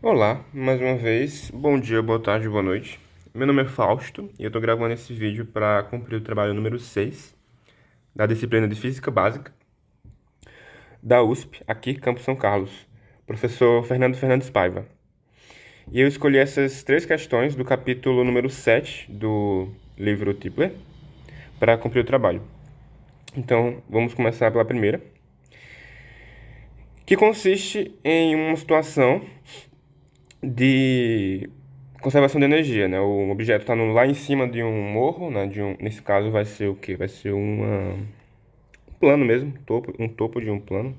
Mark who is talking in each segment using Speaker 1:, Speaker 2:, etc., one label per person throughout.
Speaker 1: Olá, mais uma vez. Bom dia, boa tarde, boa noite. Meu nome é Fausto e eu tô gravando esse vídeo para cumprir o trabalho número 6 da disciplina de Física Básica da USP, aqui, Campo São Carlos, professor Fernando Fernandes Paiva. E eu escolhi essas três questões do capítulo número 7 do livro Tipler para cumprir o trabalho. Então, vamos começar pela primeira, que consiste em uma situação de conservação de energia, né? O objeto está lá em cima de um morro, né? Nesse caso vai ser o quê? Vai ser um plano mesmo, um topo de um plano.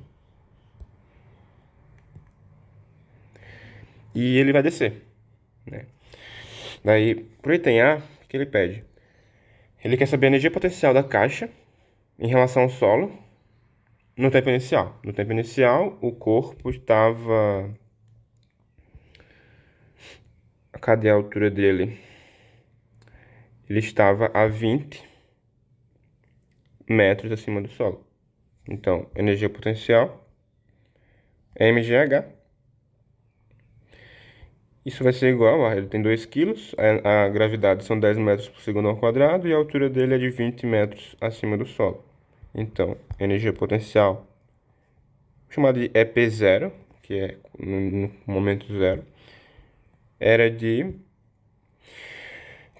Speaker 1: E ele vai descer, né? Daí, pro item A, o que ele pede? Ele quer saber a energia potencial da caixa em relação ao solo no tempo inicial. No tempo inicial, o corpo estava... Cadê a altura dele? Ele estava a 20 metros acima do solo. Então, energia potencial, mgh. Isso vai ser igual, ele tem 2 quilos, a gravidade são 10 metros por segundo ao quadrado e a altura dele é de 20 metros acima do solo. Então, energia potencial, chamada de EP0, que é no momento zero, era de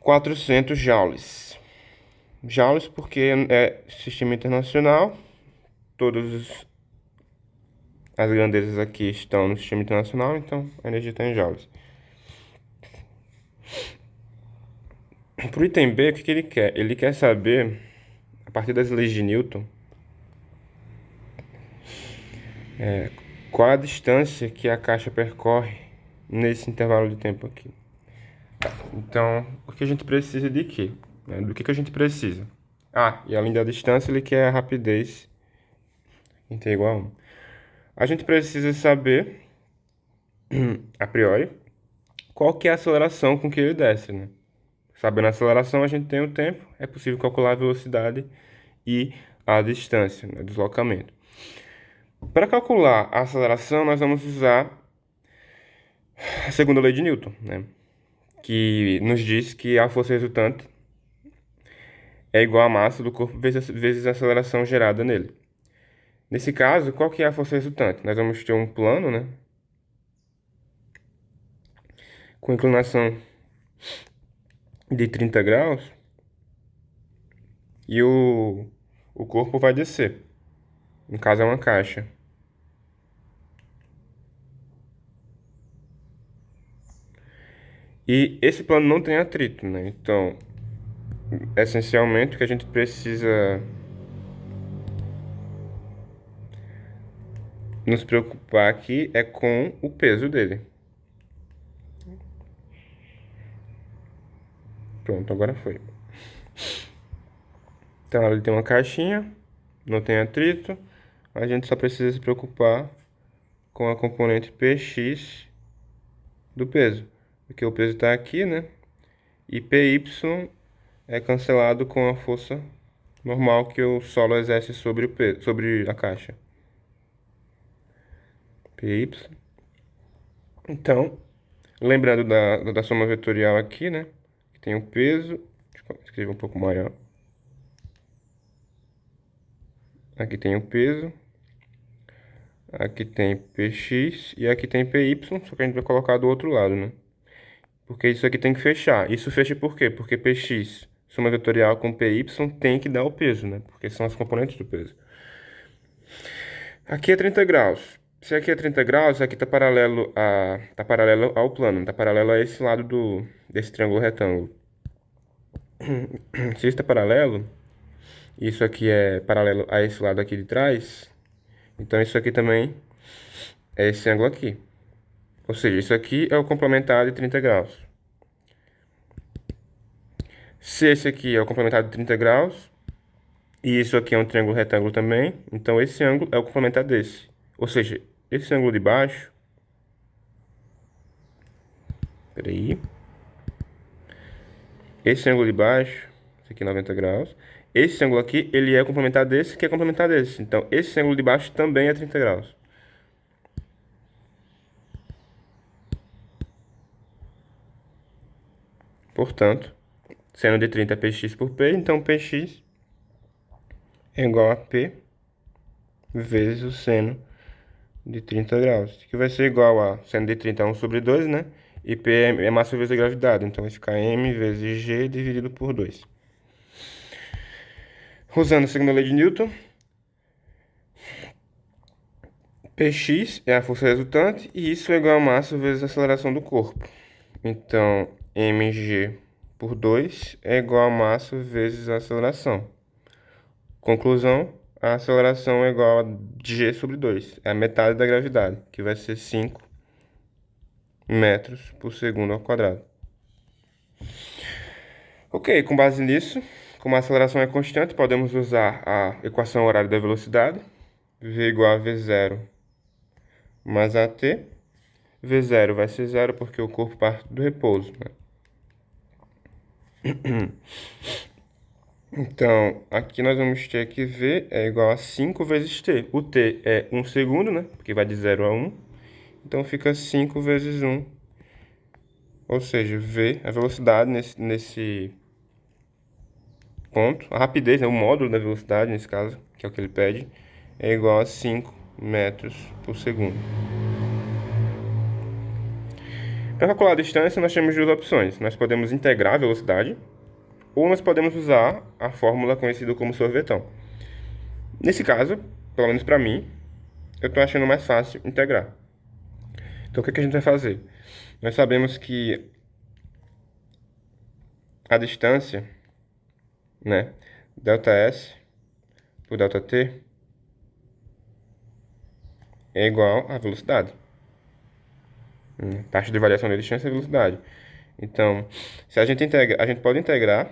Speaker 1: 400 joules. Joules porque é sistema internacional, todas as grandezas aqui estão no sistema internacional, então a energia está em joules. Para o item B, o que ele quer? Ele quer saber, a partir das leis de Newton, qual a distância que a caixa percorre nesse intervalo de tempo aqui. Então, o que a gente precisa de quê? Do que a gente precisa? Ah, e além da distância, ele quer a rapidez em t igual a 1. A gente precisa saber, a priori, qual que é a aceleração com que ele desce, né? Sabendo a aceleração, a gente tem o tempo, é possível calcular a velocidade e a distância, né, deslocamento. Para calcular a aceleração, nós vamos usar a segunda lei de Newton, né? Que nos diz que a força resultante é igual à massa do corpo vezes a aceleração gerada nele. Nesse caso, qual que é a força resultante? Nós vamos ter um plano, né? Com inclinação de 30 graus e o corpo vai descer. No caso, é uma caixa. E esse plano não tem atrito, né? Então, essencialmente, o que a gente precisa nos preocupar aqui é com o peso dele. Pronto, agora foi. Então, ele tem uma caixinha, não tem atrito. A gente só precisa se preocupar com a componente Px do peso. Porque o peso está aqui, né? E Py é cancelado com a força normal que o solo exerce sobre o peso, sobre a caixa. Py. Então, lembrando da soma vetorial aqui, né? Que tem o peso. Deixa eu escrever um pouco maior. Aqui tem o peso. Aqui tem Px e aqui tem Py, só que a gente vai colocar do outro lado, né? Porque isso aqui tem que fechar. Isso fecha por quê? Porque Px, soma vetorial com Py, tem que dar o peso, né? Porque são as componentes do peso. Aqui é 30 graus. Se aqui é 30 graus, aqui tá paralelo ao plano, tá paralelo a esse lado desse triângulo retângulo. Se isso tá paralelo, isso aqui é paralelo a esse lado aqui de trás, então isso aqui também é esse ângulo aqui. Ou seja, isso aqui é o complementar de 30 graus. Se esse aqui é o complementar de 30 graus, e isso aqui é um triângulo retângulo também, então esse ângulo é o complementar desse. Ou seja, esse ângulo de baixo... Peraí. Esse ângulo de baixo, esse aqui é 90 graus. Esse ângulo aqui, ele é complementar desse, que é complementar desse. Então, esse ângulo de baixo também é 30 graus. Portanto, seno de 30 é Px por P, então Px é igual a P vezes o seno de 30 graus, que vai ser igual a seno de 30 é 1 sobre 2, né? E P é massa vezes a gravidade, então vai ficar m vezes g dividido por 2. Usando a segunda lei de Newton, Px é a força resultante e isso é igual a massa vezes a aceleração do corpo. Então, mg por 2 é igual a massa vezes a aceleração. Conclusão, a aceleração é igual a g sobre 2, é a metade da gravidade, que vai ser 5 metros por segundo ao quadrado. Ok, com base nisso, como a aceleração é constante, podemos usar a equação horária da velocidade, v igual a v0 mais at. V0 vai ser zero porque o corpo parte do repouso, né? Então, aqui nós vamos ter que V é igual a 5 vezes T. O T é 1 segundo, né? Porque vai de 0 a 1. Então, fica 5 vezes 1. Ou seja, V, a velocidade nesse ponto, a rapidez, né? O módulo da velocidade, nesse caso, que é o que ele pede, é igual a 5 metros por segundo. Para calcular a distância, nós temos duas opções. Nós podemos integrar a velocidade, ou nós podemos usar a fórmula conhecida como sorvetão. Nesse caso, pelo menos para mim, eu estou achando mais fácil integrar. Então, o que a gente vai fazer? Nós sabemos que a distância, né, ΔS por ΔT é igual à velocidade. Taxa de variação da distância é a velocidade. Então, se a gente pode integrar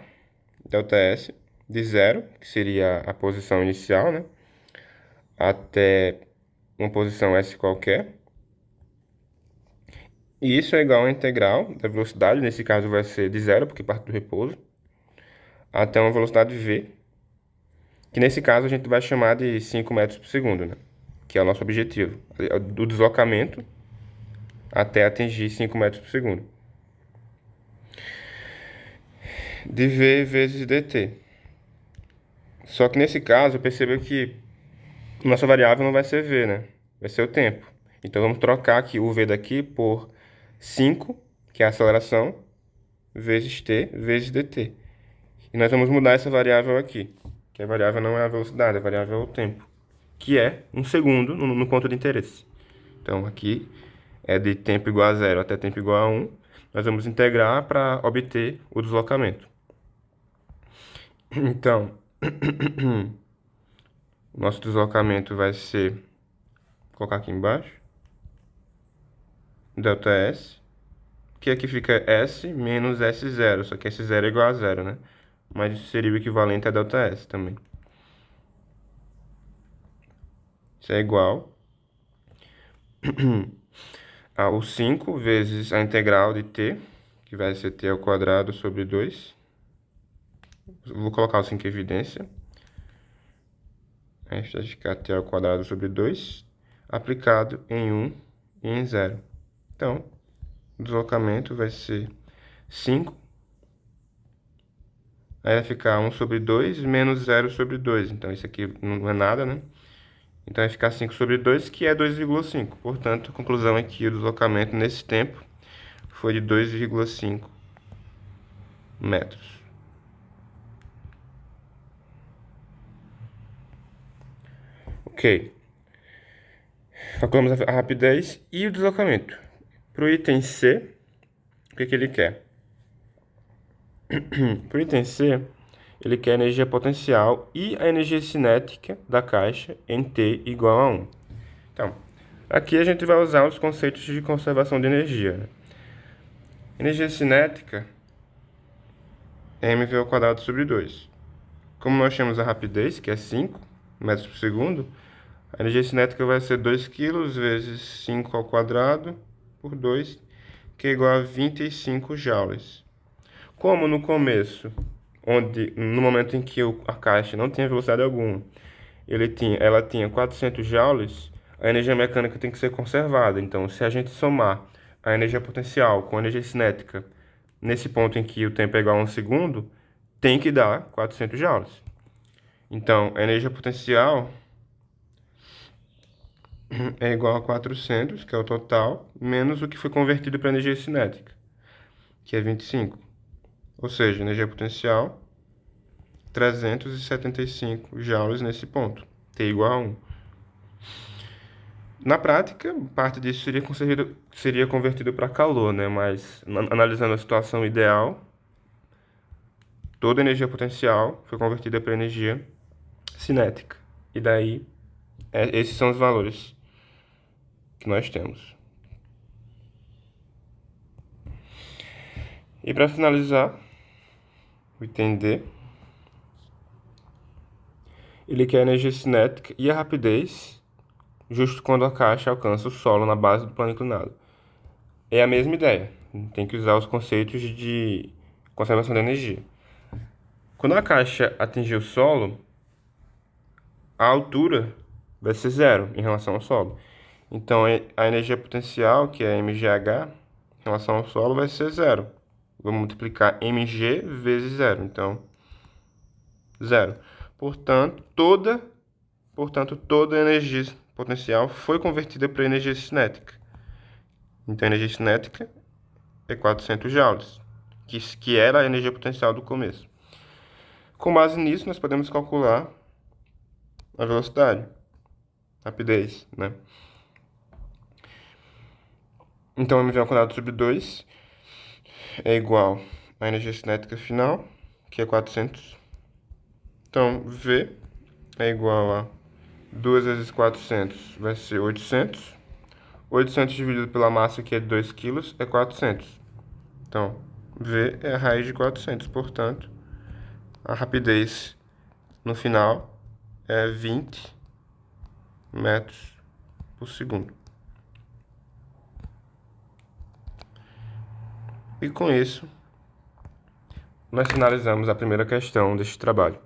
Speaker 1: ΔS de 0, que seria a posição inicial, né, até uma posição S qualquer. E isso é igual à integral da velocidade, nesse caso vai ser de 0, porque parte do repouso, até uma velocidade v, que nesse caso a gente vai chamar de 5 metros por segundo, né, que é o nosso objetivo, do deslocamento até atingir 5 metros por segundo. De v vezes dt. Só que nesse caso, perceba que nossa variável não vai ser v, né? Vai ser o tempo. Então, vamos trocar aqui o v daqui por 5, que é a aceleração, vezes t, vezes dt. E nós vamos mudar essa variável aqui, que a variável não é a velocidade, a variável é o tempo, que é 1 segundo no ponto de interesse. Então, aqui é de tempo igual a 0 até tempo igual a 1. Nós vamos integrar para obter o deslocamento. Então, nosso deslocamento vai ser, vou colocar aqui embaixo, ΔS, que aqui fica S menos S0, só que S0 é igual a 0, né? Mas isso seria o equivalente a ΔS também. Isso é igual ao 5 vezes a integral de t, que vai ser t ao quadrado sobre 2. Vou colocar o 5 em evidência. Aí vai ficar t ao quadrado sobre 2, aplicado em 1 e em 0. Então, o deslocamento vai ser 5. Aí vai ficar 1 sobre 2 menos 0 sobre 2. Então, isso aqui não é nada, né? Então, vai ficar 5 sobre 2, que é 2,5. Portanto, a conclusão é que o deslocamento nesse tempo foi de 2,5 metros. Ok. Calculamos a rapidez e o deslocamento. Para o item C, o que ele quer? Para o item C, ele quer a energia potencial e a energia cinética da caixa em T igual a 1. Então, aqui a gente vai usar os conceitos de conservação de energia, né? Energia cinética é mv ao quadrado sobre 2. Como nós temos a rapidez, que é 5 metros por segundo, a energia cinética vai ser 2 kg vezes 5 ao quadrado por 2, que é igual a 25 joules. Como no começo, no momento em que a caixa não tinha velocidade alguma, ela tinha 400 joules, a energia mecânica tem que ser conservada. Então, se a gente somar a energia potencial com a energia cinética nesse ponto em que o tempo é igual a 1 segundo, tem que dar 400 joules. Então, a energia potencial é igual a 400, que é o total, menos o que foi convertido para energia cinética, que é 25. Ou seja, energia potencial, 375 joules nesse ponto, T igual a 1. Na prática, parte disso seria convertido para calor, né? Mas, analisando a situação ideal, toda a energia potencial foi convertida para energia cinética. E daí, esses são os valores que nós temos. E para finalizar, o item D, ele quer a energia cinética e a rapidez justo quando a caixa alcança o solo na base do plano inclinado. É a mesma ideia, tem que usar os conceitos de conservação de energia. Quando a caixa atingir o solo, a altura vai ser zero em relação ao solo. Então, a energia potencial, que é mgh, em relação ao solo, vai ser zero. Vou multiplicar mg vezes zero, então, zero. Portanto, toda a energia potencial foi convertida para energia cinética. Então, a energia cinética é 400 joules, que era a energia potencial do começo. Com base nisso, nós podemos calcular a velocidade, rapidez, né? Então, mv ao quadrado sobre 2 é igual à energia cinética final, que é 400. Então, V é igual a 2 vezes 400, vai ser 800. 800 dividido pela massa, que é 2 kg, é 400. Então, V é a raiz de 400. Portanto, a rapidez no final é 20 metros por segundo. E com isso, nós finalizamos a primeira questão deste trabalho.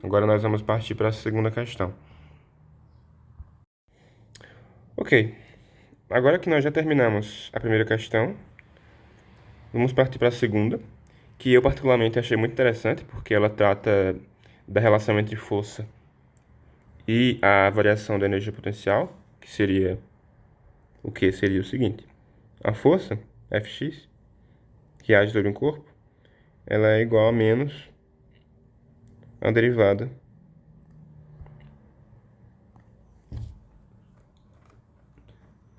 Speaker 1: Agora nós vamos partir para a segunda questão. Ok, agora que nós já terminamos a primeira questão, vamos partir para a segunda, que eu particularmente achei muito interessante, porque ela trata da relação entre força e a variação da energia potencial, que seria o que? Seria o seguinte: a força, Fx, que age sobre um corpo, ela é igual a menos a derivada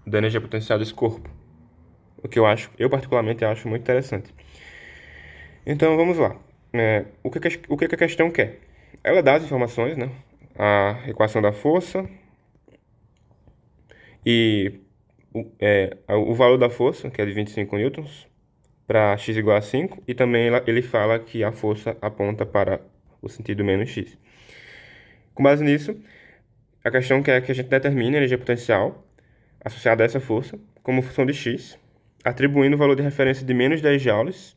Speaker 1: da energia potencial desse corpo. O que eu particularmente acho muito interessante. Então vamos lá. O que a questão quer? Ela dá as informações, né? A equação da força e o valor da força, que é de 25 newtons, para x igual a 5, e também ele fala que a força aponta para o sentido menos x. Com base nisso, a questão quer que a gente determine a energia potencial associada a essa força como função de x, atribuindo o valor de referência de menos 10 joules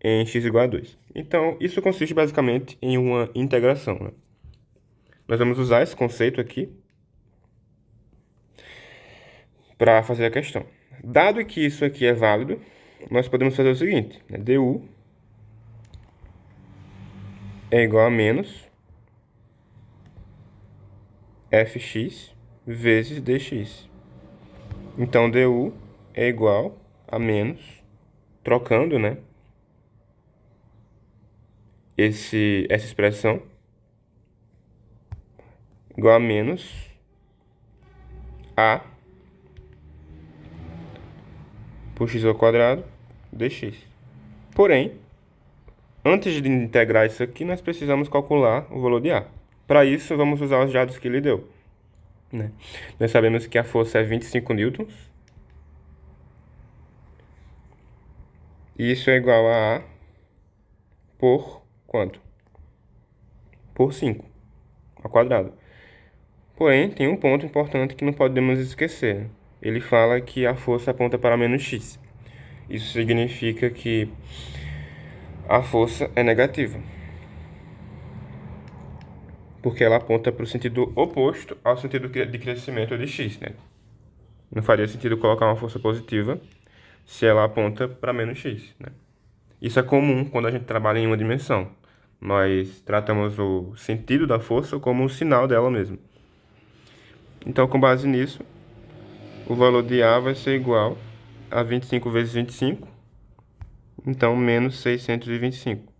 Speaker 1: em x igual a 2. Então, isso consiste basicamente em uma integração, né? Nós vamos usar esse conceito aqui para fazer a questão. Dado que isso aqui é válido, nós podemos fazer o seguinte, né? du é igual a menos fx vezes dx. Então, du é igual a menos, trocando, né, essa expressão, igual a menos a por x ao quadrado dx. Porém, antes de integrar isso aqui, nós precisamos calcular o valor de A. Para isso, vamos usar os dados que ele deu, né? Nós sabemos que a força é 25 newtons. E isso é igual a A por quanto? Por 5 ao quadrado. Porém, tem um ponto importante que não podemos esquecer. Ele fala que a força aponta para menos x. Isso significa que a força é negativa, porque ela aponta para o sentido oposto ao sentido de crescimento de x, né? Não faria sentido colocar uma força positiva se ela aponta para menos x, né? Isso é comum quando a gente trabalha em uma dimensão. Nós tratamos o sentido da força como um sinal dela mesmo. Então, com base nisso, o valor de A vai ser igual a 25 vezes 25, então menos 625.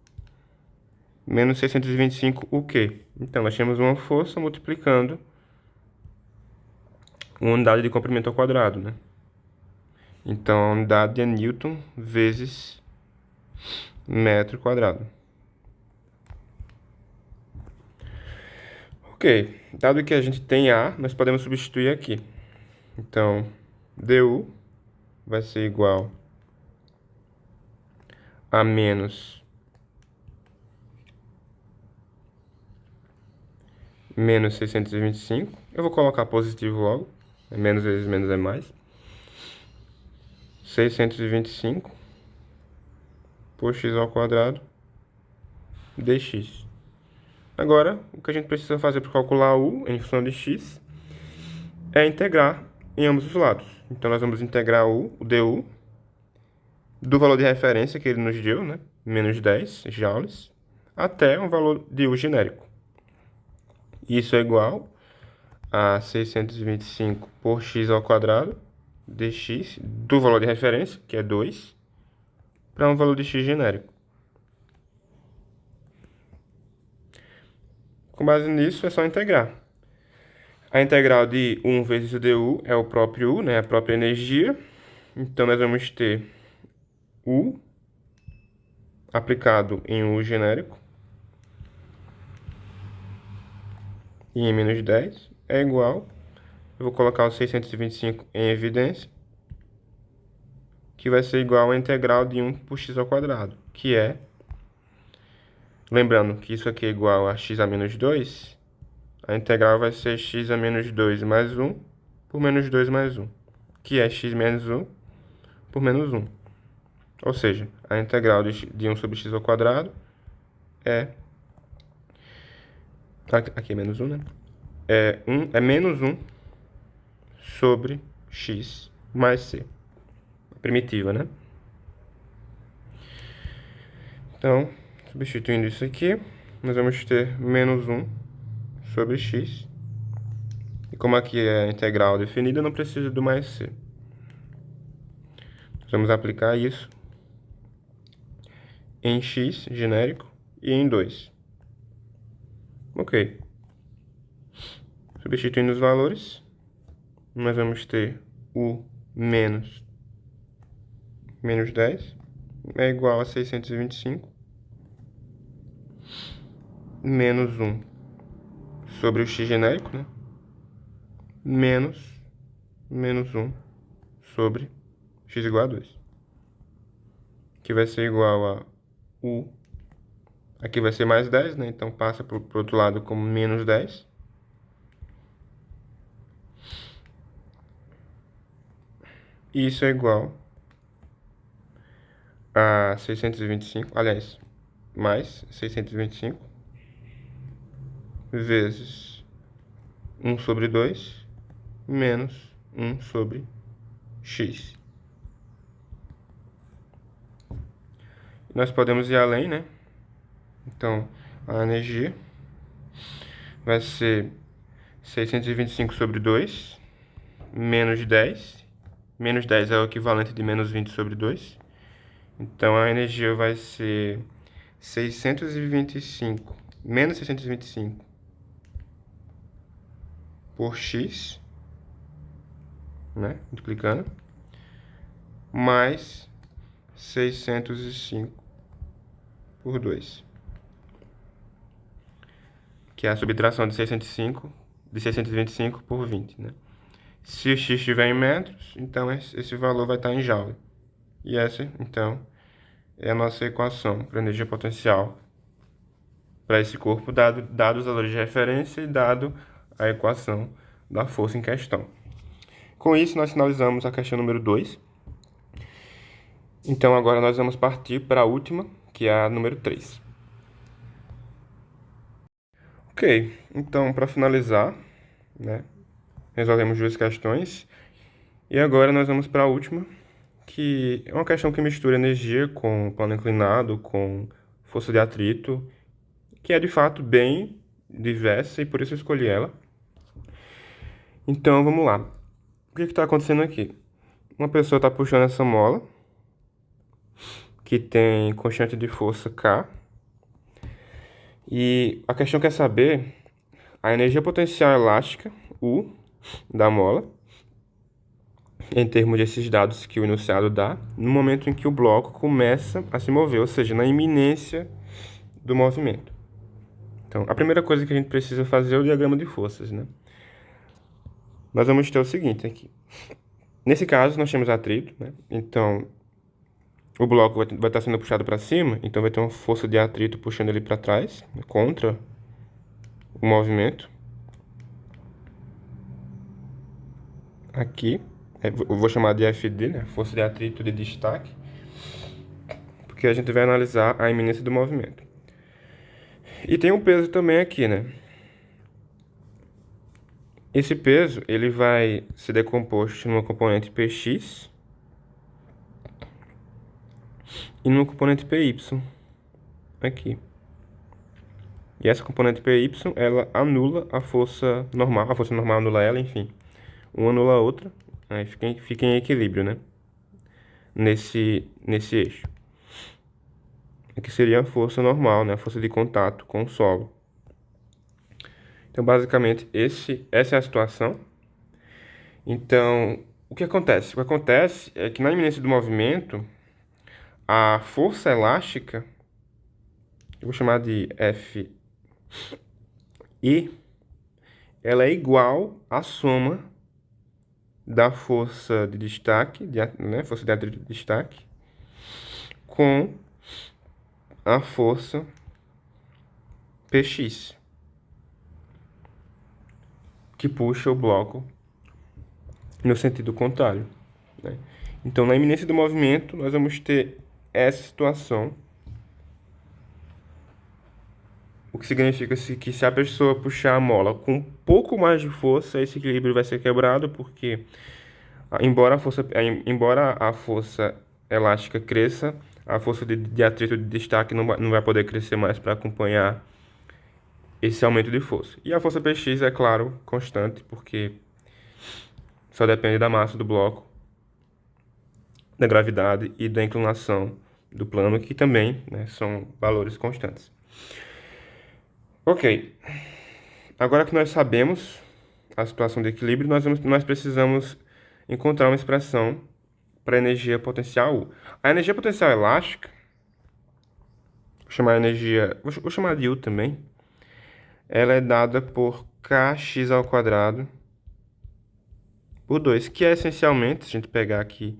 Speaker 1: Menos 625 o quê? Então, nós temos uma força multiplicando uma unidade de comprimento ao quadrado, né? Então, a unidade é Newton vezes metro quadrado. Ok, dado que a gente tem A, nós podemos substituir aqui. Então, du vai ser igual a menos 625. Eu vou colocar positivo logo. Menos vezes menos é mais. 625 por x ao quadrado dx. Agora, o que a gente precisa fazer para calcular u em função de x é integrar em ambos os lados. Então, nós vamos integrar o du do valor de referência que ele nos deu, né? Menos 10 joules, até um valor de u genérico. Isso é igual a 625 por x ao quadrado dx do valor de referência, que é 2, para um valor de x genérico. Com base nisso, é só integrar. A integral de 1 vezes o du é o próprio u, né? A própria energia. Então, nós vamos ter u aplicado em u genérico e em menos 10 é igual. Eu vou colocar o 625 em evidência, que vai ser igual à integral de 1 por x ao quadrado, que é, lembrando que isso aqui é igual a x a menos 2, a integral vai ser x a menos 2 mais 1 por menos 2 mais 1, que é x menos 1 por menos 1. Ou seja, a integral de 1 sobre x ao quadrado é... Aqui é menos 1, né? É menos 1 sobre x mais c. Primitiva, né? Então, substituindo isso aqui, nós vamos ter menos 1 sobre x. E como aqui é a integral definida, não precisa do mais c. Vamos aplicar isso em x genérico e em 2. Ok. Substituindo os valores, nós vamos ter o menos 10 é igual a 625 menos 1 sobre o x genérico, né? Menos 1 sobre x igual a 2. Que vai ser igual a u. Aqui vai ser mais 10, né? Então passa para o outro lado como menos 10. E isso é igual a 625, aliás, mais 625 vezes 1 sobre 2 menos 1 sobre x. Nós podemos ir além, né? Então, a energia vai ser 625 sobre 2 menos 10. Menos 10 é o equivalente de menos 20 sobre 2. Então, a energia vai ser 625, menos 625 por x, né? Multiplicando, mais 605 por 2, que é a subtração de 625 por 20, né? Se o x estiver em metros, então esse valor vai estar em joule. E essa, então, é a nossa equação para energia potencial para esse corpo, dado os valores de referência e dado a equação da força em questão. Com isso, nós finalizamos a questão número 2. Então, agora nós vamos partir para a última, que é a número 3. Ok, então, para finalizar, né, resolvemos duas questões. E agora nós vamos para a última, que é uma questão que mistura energia com plano inclinado, com força de atrito, que é de fato bem diversa e por isso eu escolhi ela. Então vamos lá. O que está acontecendo aqui? Uma pessoa está puxando essa mola, que tem constante de força K, e a questão quer saber a energia potencial elástica, U, da mola, em termos desses dados que o enunciado dá, no momento em que o bloco começa a se mover, ou seja, na iminência do movimento. Então, a primeira coisa que a gente precisa fazer é o diagrama de forças, né? Nós vamos ter o seguinte aqui. Nesse caso, nós temos atrito, né? Então, o bloco vai estar sendo puxado para cima, então vai ter uma força de atrito puxando ele para trás, né? Contra o movimento. Aqui, eu vou chamar de FD, né? Força de atrito de destaque, porque a gente vai analisar a iminência do movimento. E tem um peso também aqui, né? Esse peso, ele vai ser decomposto numa componente Px e numa componente Py, aqui. E essa componente Py, ela anula a força normal anula ela, enfim. Uma anula a outra, aí fica em equilíbrio, né? Nesse eixo. Aqui seria a força normal, né? A força de contato com o solo. Então, basicamente, essa é a situação. Então, o que acontece? O que acontece é que na iminência do movimento, a força elástica, eu vou chamar de F I, ela é igual à soma da força de destaque, né, força de atrito de destaque, com a força Px, que puxa o bloco no sentido contrário, né? Então, na iminência do movimento, nós vamos ter essa situação, o que significa que se a pessoa puxar a mola com um pouco mais de força, esse equilíbrio vai ser quebrado, porque embora a força elástica cresça, a força de atrito de destaque não vai poder crescer mais para acompanhar esse aumento de força. E a força Px é, claro, constante, porque só depende da massa do bloco, da gravidade e da inclinação do plano, que também, né, são valores constantes. Ok, agora que nós sabemos a situação de equilíbrio, nós precisamos encontrar uma expressão para a energia potencial U. A energia potencial elástica, vou chamar de U também, ela é dada por kx ao quadrado por 2, que é essencialmente, se a gente pegar aqui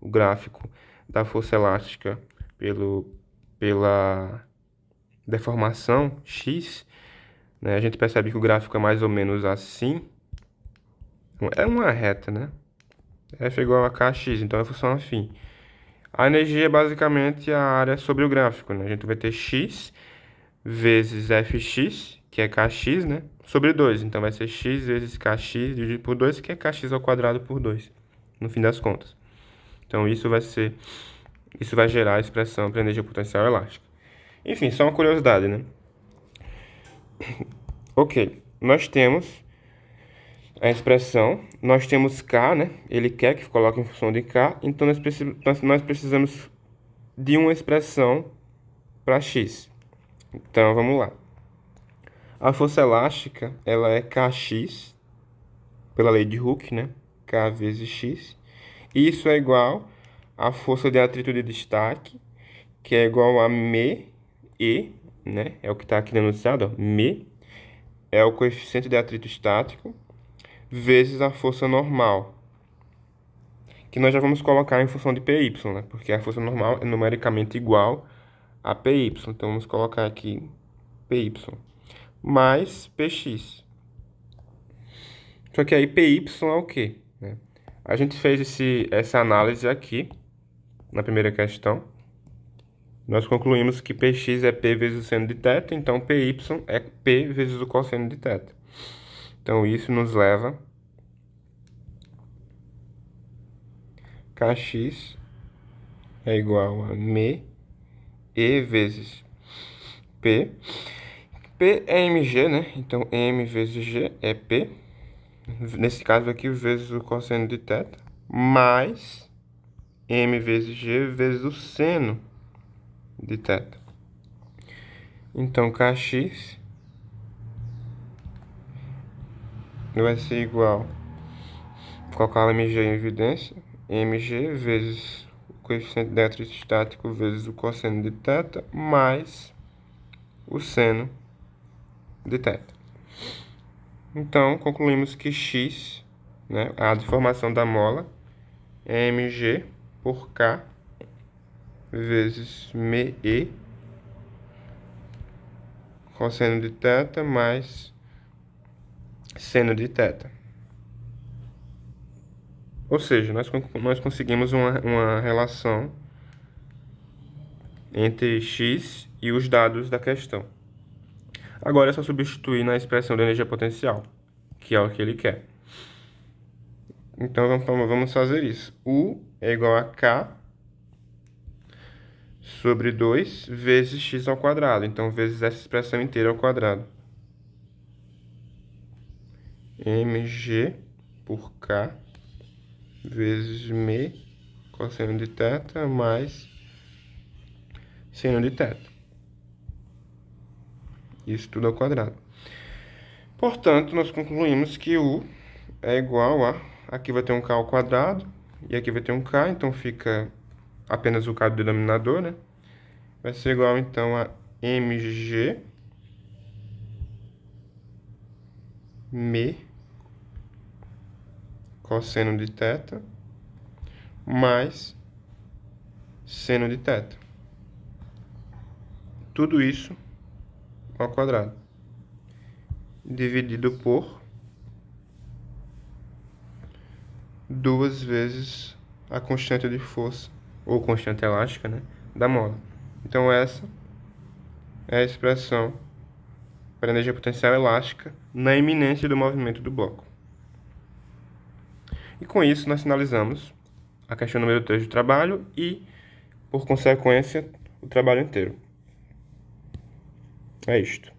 Speaker 1: o gráfico da força elástica pela deformação x, né, a gente percebe que o gráfico é mais ou menos assim. É uma reta, né? F é igual a kx, então é a função afim. A energia é basicamente a área sobre o gráfico, né? A gente vai ter x vezes fx, que é kx, né? Sobre 2. Então vai ser x vezes kx dividido por 2, que é kx ao quadrado por 2, no fim das contas. Então isso vai gerar a expressão para energia potencial elástica. Enfim, só uma curiosidade, né? Ok, nós temos a expressão, nós temos K, né? Ele quer que coloque em função de K, então nós precisamos de uma expressão para X. Então, vamos lá. A força elástica, ela é Kx, pela lei de Hooke, né? K vezes X. E isso é igual à força de atrito de destaque, que é igual a μe, né? É o que está aqui denunciado, ó. μe é o coeficiente de atrito estático, vezes a força normal, que nós já vamos colocar em função de PY, né? Porque a força normal é numericamente igual a PY. Então, vamos colocar aqui PY mais PX. Só que aí PY é o quê, né? A gente fez essa análise aqui, na primeira questão. Nós concluímos que PX é P vezes o seno de θ, então PY é P vezes o cosseno de θ. Então, isso nos leva Kx é igual a me e vezes P. P é mg, né? Então, m vezes g é P. Nesse caso aqui, vezes o cosseno de θ, mais m vezes g vezes o seno de θ. Então, kx vai ser igual, colocar mg em evidência, mg vezes o coeficiente eletrostático vezes o cosseno de θ, mais o seno de θ. Então, concluímos que x, né, a deformação da mola, é mg por k vezes me cosseno de θ mais seno de θ. Ou seja, nós conseguimos uma relação entre x e os dados da questão. Agora é só substituir na expressão da energia potencial, que é o que ele quer. Então vamos fazer isso. U é igual a K sobre 2 vezes x ao quadrado. Então, vezes essa expressão inteira ao quadrado. mg por K vezes me cosseno de θ mais seno de θ. Isso tudo ao quadrado. Portanto, nós concluímos que U é igual a... Aqui vai ter um K ao quadrado e aqui vai ter um K, então fica apenas o K do denominador, né? Vai ser igual, então, a mg me cosseno de θ mais seno de θ. Tudo isso ao quadrado, dividido por 2 vezes a constante de força, ou constante elástica, né, da mola. Então, essa é a expressão para a energia potencial elástica na iminência do movimento do bloco. E com isso, nós finalizamos a questão número 3 do trabalho e, por consequência, o trabalho inteiro. É isto.